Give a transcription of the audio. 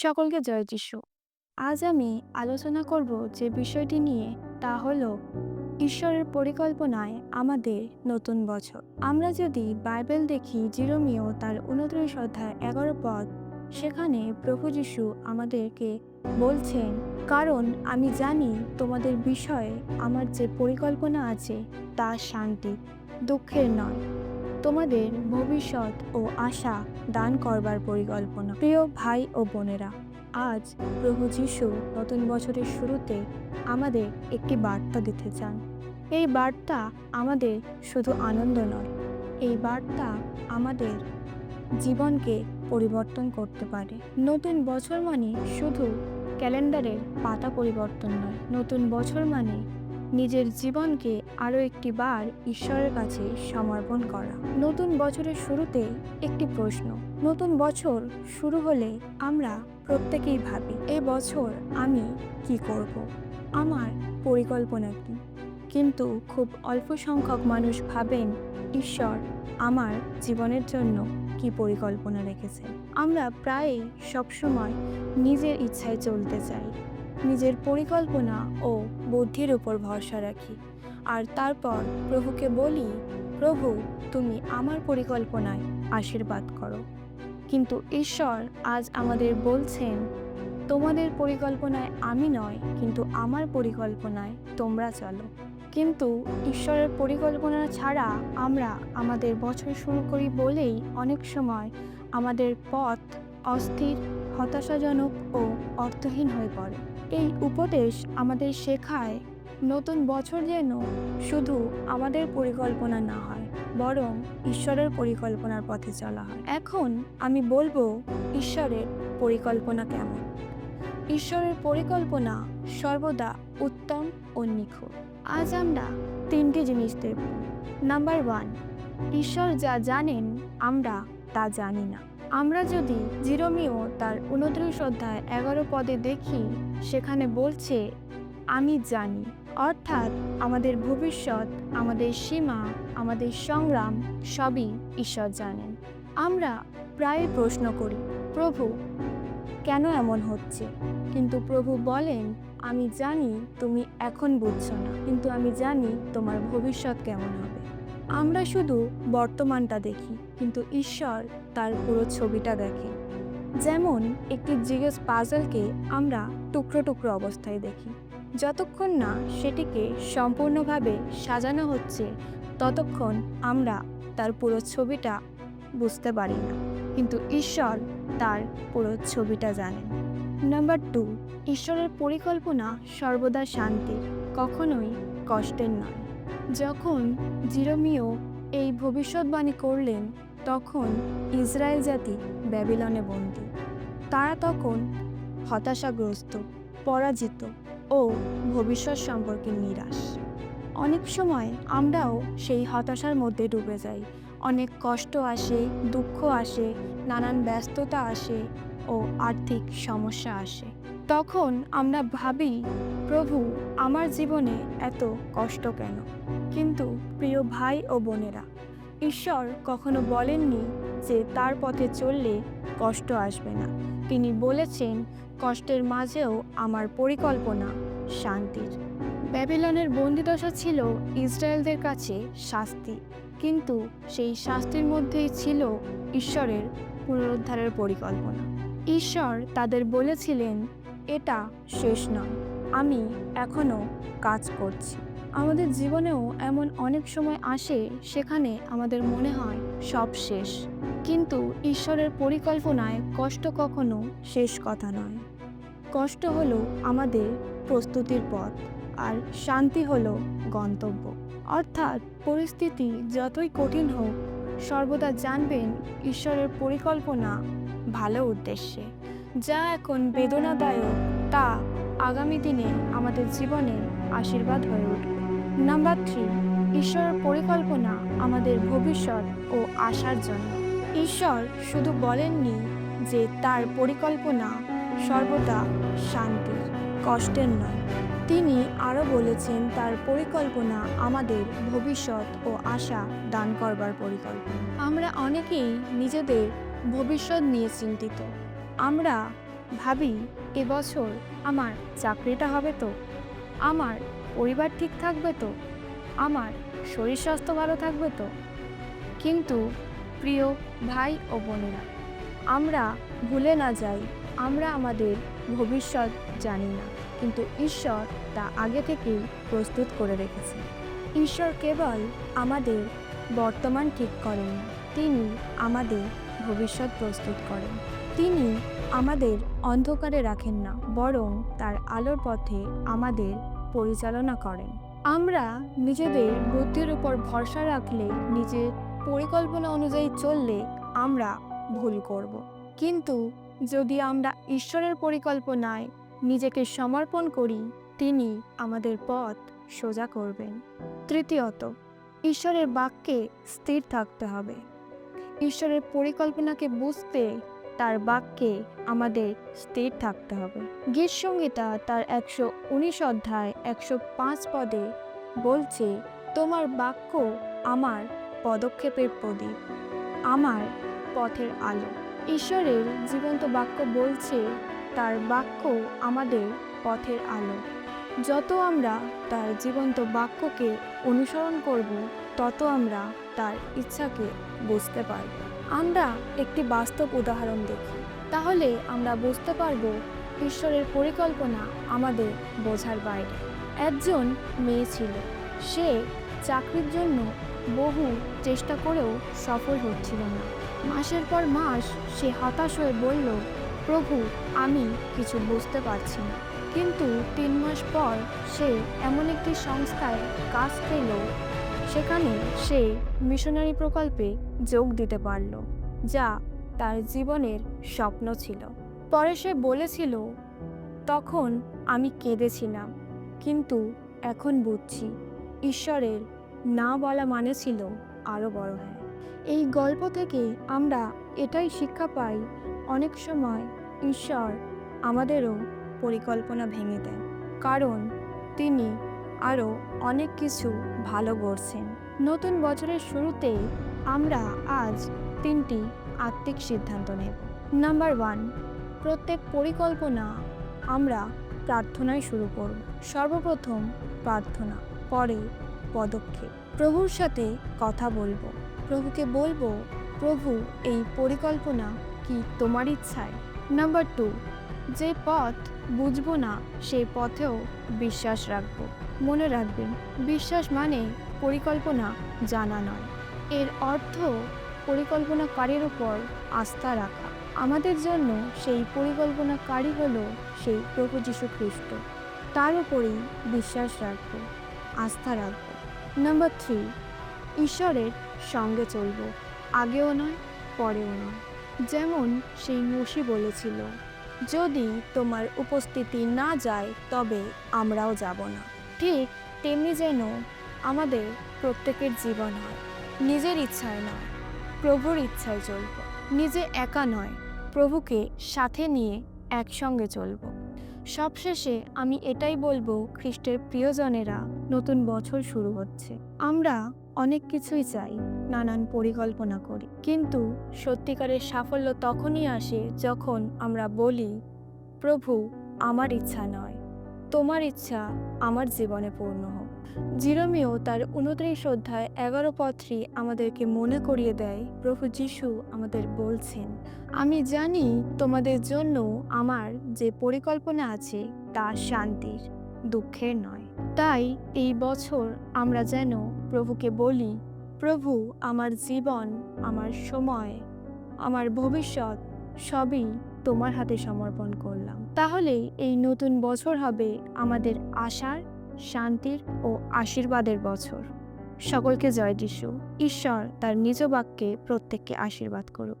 সকলকে জয় যিশু। আজ আমি আলোচনা করব যে বিষয়টি নিয়ে, তা হলো ঈশ্বরের পরিকল্পনায় আমাদের নতুন বছর। আমরা যদি বাইবেল দেখি, জিরোমিও তার 29 অধ্যায় 11 পদ, সেখানে প্রভু যিশু আমাদেরকে বলছেন, কারণ আমি জানি তোমাদের বিষয়ে আমার যে পরিকল্পনা আছে তা শান্তি, দুঃখের নয়, তোমাদের ভবিষ্যৎ ও আশা দান করবার পরিকল্পনা। প্রিয় ভাই ও বোনেরা, আজ প্রভু যিশু নতুন বছরের শুরুতে আমাদের একটি বার্তা দিতে চান। এই বার্তা আমাদের শুধু আনন্দ নয়, এই বার্তা আমাদের জীবনকে পরিবর্তন করতে পারে। নতুন বছর মানে শুধু ক্যালেন্ডারের পাতা পরিবর্তন নয়, নতুন বছর মানে নিজের জীবনকে আরও একটি বার ঈশ্বরের কাছে সমর্পণ করা। নতুন বছরের শুরুতে একটি প্রশ্ন। নতুন বছর শুরু হলে আমরা প্রত্যেকেই ভাবি, এই বছর আমি কি করব, আমার পরিকল্পনা কি। কিন্তু খুব অল্প সংখ্যক মানুষ ভাবেন, ঈশ্বর আমার জীবনের জন্য কি পরিকল্পনা রেখেছে। আমরা প্রায়ই সবসময় নিজের ইচ্ছায় চলতে চাই, নিজের পরিকল্পনা ও বুদ্ধির উপর ভরসা রাখি, আর তারপর প্রভুকে বলি, প্রভু তুমি আমার পরিকল্পনায় আশীর্বাদ করো। কিন্তু ঈশ্বর আজ আমাদের বলছেন, তোমাদের পরিকল্পনায় আমি নয়, কিন্তু আমার পরিকল্পনায় তোমরা চলো। কিন্তু ঈশ্বরের পরিকল্পনা ছাড়া আমরা আমাদের বছর শুরু করি বলেই অনেক সময় আমাদের পথ অস্থির, হতাশাজনক ও অর্থহীন হয়ে পড়ে। এই উপদেশ আমাদের শেখায়, নতুন বছর যেন শুধু আমাদের পরিকল্পনা না হয়, বরং ঈশ্বরের পরিকল্পনার পথে চলা হয়। এখন আমি বলবো, ঈশ্বরের পরিকল্পনা কেমন। ঈশ্বরের পরিকল্পনা সর্বদা উত্তম ও নিখুঁত। আজ আমরা তিনটি জিনিস দেখব। নাম্বার 1, ঈশ্বর যা জানেন আমরা তা জানি না। আমরা যদি জিরোমিও তার 29 অধ্যায় 11 পদে দেখি, সেখানে বলছে, আমি জানি। অর্থাৎ আমাদের ভবিষ্যৎ, আমাদের সীমা, আমাদের সংগ্রাম সবই ঈশ্বর জানেন। আমরা প্রায় প্রশ্ন করি, প্রভু কেন এমন হচ্ছে? কিন্তু প্রভু বলেন, আমি জানি তুমি এখন বুঝছো না, কিন্তু আমি জানি তোমার ভবিষ্যৎ কেমন হবে। আমরা শুধু বর্তমানটা দেখি, কিন্তু ঈশ্বর তার পুরো ছবিটা দেখেন। যেমন একটি জিগস পাজলকে আমরা টুকরো টুকরো অবস্থায় দেখি। যতক্ষণ না সেটিকে সম্পূর্ণভাবে সাজানো হচ্ছে, ততক্ষণ আমরা তার পুরো ছবিটা বুঝতে পারি না, কিন্তু ঈশ্বর তার পুরো ছবিটা জানেন। নাম্বার 2, ঈশ্বরের পরিকল্পনা সর্বদা শান্তির, কখনোই কষ্টের নয়। যখন জিরোমিও এই ভবিষ্যৎবাণী করলেন, তখন ইসরায়েল জাতি ব্যাবিলনে বন্দী। তারা তখন হতাশাগ্রস্ত, পরাজিত ও ভবিষ্যৎ সম্পর্কে নিরাশ। অনেক সময় আমরাও সেই হতাশার মধ্যে ডুবে যাই। অনেক কষ্ট আসে, দুঃখ আসে, নানান ব্যস্ততা আসে ও আর্থিক সমস্যা আসে। তখন আমরা ভাবি, প্রভু আমার জীবনে এত কষ্ট কেন? কিন্তু প্রিয় ভাই ও বোনেরা, ঈশ্বর কখনো বলেননি যে তার পথে চললে কষ্ট আসবে না। তিনি বলেছেন, কষ্টের মাঝেও আমার পরিকল্পনা শান্তির। ব্যাবিলনের বন্দিদশা ছিল ইসরায়েলদের কাছে শাস্তি, কিন্তু সেই শাস্তির মধ্যেই ছিল ঈশ্বরের পুনরুদ্ধারের পরিকল্পনা। ঈশ্বর তাদের বলেছিলেন, এটা শেষ নয়, আমি এখনো কাজ করছি। আমাদের জীবনেও এমন অনেক সময় আসে, সেখানে আমাদের মনে হয় সব শেষ, কিন্তু ঈশ্বরের পরিকল্পনায় কষ্ট কখনো শেষ কথা নয়। কষ্ট হলো আমাদের প্রস্তুতির পথ, আর শান্তি হলো গন্তব্য। অর্থাৎ পরিস্থিতি যতই কঠিন হোক, সর্বদা জানবেন ঈশ্বরের পরিকল্পনা ভালো উদ্দেশ্যে। যা এখন বেদনাদায়ক, তা আগামী দিনে আমাদের জীবনে আশীর্বাদ হয়ে উঠবে। নাম্বার 3, ঈশ্বরের পরিকল্পনা আমাদের ভবিষ্যৎ ও আশার জন্য। ঈশ্বর শুধু বলেননি যে তার পরিকল্পনা সর্বদা শান্তির, কষ্টের নয়। তিনি আরও বলেছেন তার পরিকল্পনা আমাদের ভবিষ্যৎ ও আশা দান করবার পরিকল্পনা। আমরা অনেকেই নিজেদের ভবিষ্যৎ নিয়ে চিন্তিত। আমরা ভাবি, এবছর আমার চাকরিটা হবে তো, আমার পরিবার ঠিক থাকবে তো, আমার শরীর স্বাস্থ্য ভালো থাকবে তো। কিন্তু প্রিয় ভাই ও বোনেরা, আমরা ভুলে না যাই, আমরা আমাদের ভবিষ্যৎ জানি না, কিন্তু ঈশ্বর তা আগে থেকেই প্রস্তুত করে রেখেছে। ঈশ্বর কেবল আমাদের বর্তমান ঠিক করেন না, তিনি আমাদের ভবিষ্যৎ প্রস্তুত করেন। তিনি আমাদের অন্ধকারে রাখেন না, বরং তার আলোর পথে আমাদের পরিচালনা করেন। আমরা নিজেদের বুদ্ধির উপর ভরসা রাখলে, নিজের পরিকল্পনা অনুযায়ী চললে আমরা ভুল করব। কিন্তু যদি আমরা ঈশ্বরের পরিকল্পনায় নিজেকে সমর্পণ করি, তিনি আমাদের পথ সোজা করবেন। তৃতীয়ত, ঈশ্বরের বাক্যে স্থির থাকতে হবে। ঈশ্বরের পরিকল্পনাকে বুঝতে তার বাক্যে আমাদের স্থির থাকতে হবে। গীত সংহিতা তার 119 অধ্যায় 105 পদে বলছে, তোমার বাক্য আমার পদক্ষেপের প্রদীপ, আমার পথের আলো। ঈশ্বরের জীবন্ত বাক্য বলছে, তার বাক্য আমাদের পথের আলো। যত আমরা তার জীবন্ত বাক্যকে অনুসরণ করব, তত আমরা তার ইচ্ছাকে বুঝতে পারব। আমরা একটি বাস্তব উদাহরণ দেখি, তাহলে আমরা বুঝতে পারব ঈশ্বরের পরিকল্পনা আমাদের বোঝার বাইরে। একজন মেয়ে ছিল, সে চাকরির জন্য বহু চেষ্টা করেও সফল হচ্ছিল না। মাসের পর মাস সে হতাশ হয়ে বলল, প্রভু, আমি কিছু বুঝতে পারছি না। কিন্তু 3 মাস পর সে এমন একটি সংস্থায় কাজ পেল, সেখানে সে মিশনারি প্রকল্পে যোগ দিতে পারল, যা তার জীবনের স্বপ্ন ছিল। পরে সে বলেছিল, তখন আমি কেঁদেছিলাম, কিন্তু এখন বুঝছি ঈশ্বরের না বলা মানে ছিল আরও বড় হ্যাঁ। এই গল্প থেকে আমরা এটাই শিক্ষা পাই, অনেক সময় ঈশ্বর আমাদেরও পরিকল্পনা ভেঙে দেন, কারণ তিনি আরও অনেক কিছু ভালো করছেন। নতুন বছরের শুরুতে আমরা আজ 3টি আত্মিক সিদ্ধান্ত নেব। নাম্বার 1, প্রত্যেক পরিকল্পনা আমরা প্রার্থনায় শুরু করব। সর্বপ্রথম প্রার্থনা, পরে পদক্ষেপ। প্রভুর সাথে কথা বলবো, প্রভুকে বলবো, প্রভু, এই পরিকল্পনা কি তোমার ইচ্ছায়? নাম্বার 2, যে পথ বুঝবো না সেই পথেও বিশ্বাস রাখবো। মনে রাখবেন, বিশ্বাস মানে পরিকল্পনা জানা নয়, এর অর্থ পরিকল্পনাকারীর উপর আস্থা রাখা। আমাদের জন্য সেই পরিকল্পনাকারী হলো সেই প্রভু যীশু খ্রিস্ট, তার উপরেই বিশ্বাস রাখবো, আস্থা রাখবো। নাম্বার 3, ঈশ্বরের সঙ্গে চলবো, আগেও নয়, পরেও নয়। যেমন সেই মসি বলেছিল, যদি তোমার উপস্থিতি না যায় তবে আমরাও যাব না। ঠিক তেমনি যেন আমাদের প্রত্যেকের জীবন হয়, নিজের ইচ্ছায় নয়, প্রভুর ইচ্ছায় চলব। নিজে একা নয়, প্রভুকে সাথে নিয়ে একসঙ্গে চলব। সবশেষে আমি এটাই বলবো, খ্রিস্টের প্রিয়জনেরা, নতুন বছর শুরু হচ্ছে। আমরা অনেক কিছুই চাই, নানান পরিকল্পনা করি, কিন্তু সত্যিকারের সাফল্য তখনই আসে যখন আমরা বলি, প্রভু, আমার ইচ্ছা নয়, তোমার ইচ্ছা আমার জীবনে পূর্ণ হোক। জিরোমিও তার 29 অধ্যায় 11 পত্রী আমাদেরকে মনে করিয়ে দেয়, প্রভু যীশু আমাদের বলছেন, আমি জানি তোমাদের জন্য আমার যে পরিকল্পনা আছে তা শান্তির, দুঃখের নয়। তাই এই বছর আমরা যেন প্রভুকে বলি, প্রভু, আমার জীবন, আমার সময়, আমার ভবিষ্যৎ সবই তোমার হাতে সমর্পণ করলাম। তাহলে এই নতুন বছর হবে আমাদের আশার, শান্তির ও আশীর্বাদের বছর। সকলকে জয় যিশু। ঈশ্বর তার নিজ বাক্যে প্রত্যেককে আশীর্বাদ করুক।